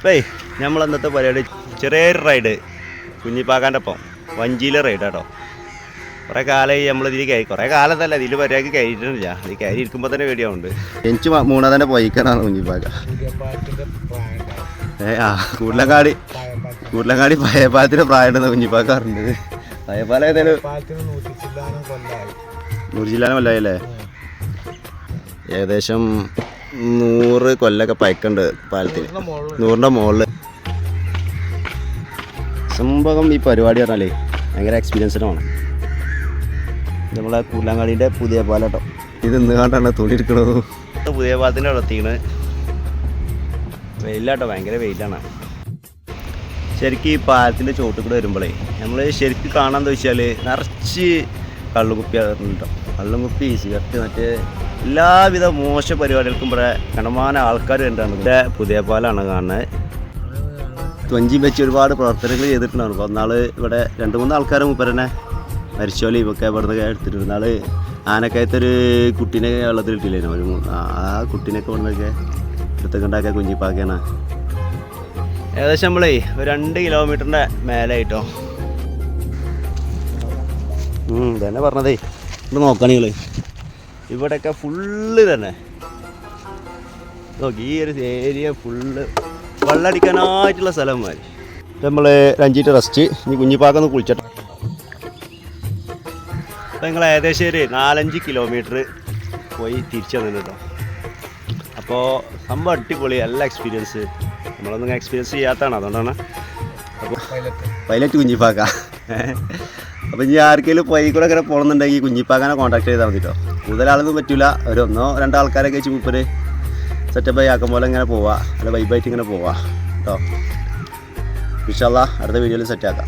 ഏയ് നമ്മളന്നത്തെ പരിപാടി ചെറിയൊരു റൈഡ് കുഞ്ഞിപ്പാക്കാൻ്റെ ഒപ്പം വഞ്ചിയിലെ റൈഡ് കേട്ടോ. കുറേ കാലമായി നമ്മളിതിൽ കയറി, കുറേ കാലത്തല്ല ഇതിൽ പരിപാടിക്ക് കയറിയിട്ടില്ല. ഇത് കയറി ഇരിക്കുമ്പോൾ തന്നെ പേടിയാവുന്നുണ്ട്. എനിക്ക് മൂന്നാതന്നെ പോയിക്കാനാണ് കുഞ്ഞിപ്പാക്ക. കൂടലങ്ങാടി പയപ്പാലത്തിൻ്റെ പ്രായമുണ്ടെന്ന് കുഞ്ഞിപ്പാക്ക പറഞ്ഞത്. പയപ്പാലം ഏതായാലും 100 ജില്ലാനും കൊല്ലായല്ലേ. ഏകദേശം 100 കൊല്ലൊക്കെ പയക്കുണ്ട് പാലത്തിന്, 100ൻ്റെ മുകളിൽ. സംഭവം ഈ പരിപാടി പറഞ്ഞാലേ ഭയങ്കര എക്സ്പീരിയൻസിന് വേണം. നമ്മളെ കൂടലങ്ങാടിൻ്റെ പുതിയ പാലം കേട്ടോ. ഇത് ഇന്ന് കണ്ടാണ് തുണി എടുക്കണത്. പുതിയ പാലത്തിൻ്റെ അവിടെ എത്തിക്കണത്. വെയിലാട്ടോ, ഭയങ്കര വെയിലാണ്. ശരിക്കും ഈ പാലത്തിൻ്റെ ചോട്ടിൽ കൂടെ വരുമ്പോഴേ നമ്മൾ ശരിക്കും കാണാമെന്ന് വെച്ചാൽ നിറച്ച് കള്ളുകുപ്പി കേട്ടോ. കള്ളുകുപ്പി, സിഗരറ്റ്, മറ്റേ എല്ലാവിധ മോശ പരിപാടികൾക്കും ഇവിടെ കണ്ടമാനം ആൾക്കാർ കണ്ടാണ്. ഇവിടെ പുതിയ പാലാണ് കാണുന്നത്. വഞ്ചിയും വെച്ച് ഒരുപാട് പ്രവർത്തനങ്ങൾ ചെയ്തിട്ടുണ്ടാണ്. അപ്പോൾ ഒന്നാൾ ഇവിടെ 2-3 ആൾക്കാർ മൂപ്പരനെ മരിച്ചോലി ഇവൊക്കെ ഇവിടെ നിന്ന് എടുത്തിട്ടുണ്ട്. നാൾ ആനക്കയത്തൊരു കുട്ടീനെ വെള്ളത്തിൽ ഇട്ടില്ലായിരുന്നു. ആ കുട്ടീനൊക്കെ ഇവിടെ നിന്നൊക്കെ എടുത്തുകൊണ്ടാക്കിയ കുഞ്ഞിപ്പാക്കയാണ്. ഏകദേശം നമ്മളേ ഒരു 2 കിലോമീറ്ററിൻ്റെ മേലായിട്ടോ. തന്നെ പറഞ്ഞതേ ഇവിടെ നോക്കുകയാണെങ്കിൽ ഇവിടെയൊക്കെ ഫുള്ള് തന്നെ നോക്കി ഈ ഒരു ഏരിയ ഫുള്ള് വെള്ളമടിക്കാനായിട്ടുള്ള സ്ഥലന്മാർ. നമ്മൾ 5 മിനിറ്റ് റെസ്റ്റ്. ഇനി കുഞ്ഞിപ്പാക്കൊന്ന് കുളിച്ചിട്ട് അപ്പോൾ നിങ്ങൾ ഏകദേശം ഒരു 4-5 കിലോമീറ്റർ പോയി തിരിച്ചു വന്നിട്ട് കേട്ടോ. അപ്പോൾ സംഭവം അടിപൊളി, നല്ല എക്സ്പീരിയൻസ്. നമ്മളൊന്നും എക്സ്പീരിയൻസ് ചെയ്യാത്തതാണ്, അതുകൊണ്ടാണ്. അപ്പോൾ പൈലറ്റ് കുഞ്ഞിപ്പാക്ക. അപ്പോൾ ഇനി ആർക്കെങ്കിലും പോയി കൂടെ അങ്ങനെ പോകണമെന്നുണ്ടെങ്കിൽ കുഞ്ഞിപ്പാക്കാനെ കോൺടാക്ട് ചെയ്താൽ മതി കേട്ടോ. കൂടുതലാളൊന്നും പറ്റില്ല, ഒരു 1-2 ആൾക്കാരൊക്കെ വെച്ച് മൂപ്പര് സെറ്റപ്പായി ആക്കും പോലെ ഇങ്ങനെ പോവുക, അല്ല വൈബായിട്ട് ഇങ്ങനെ പോവുക കേട്ടോ. ഇൻഷാ അല്ലാഹ് അടുത്ത വീഡിയോയിൽ സെറ്റാക്കാം.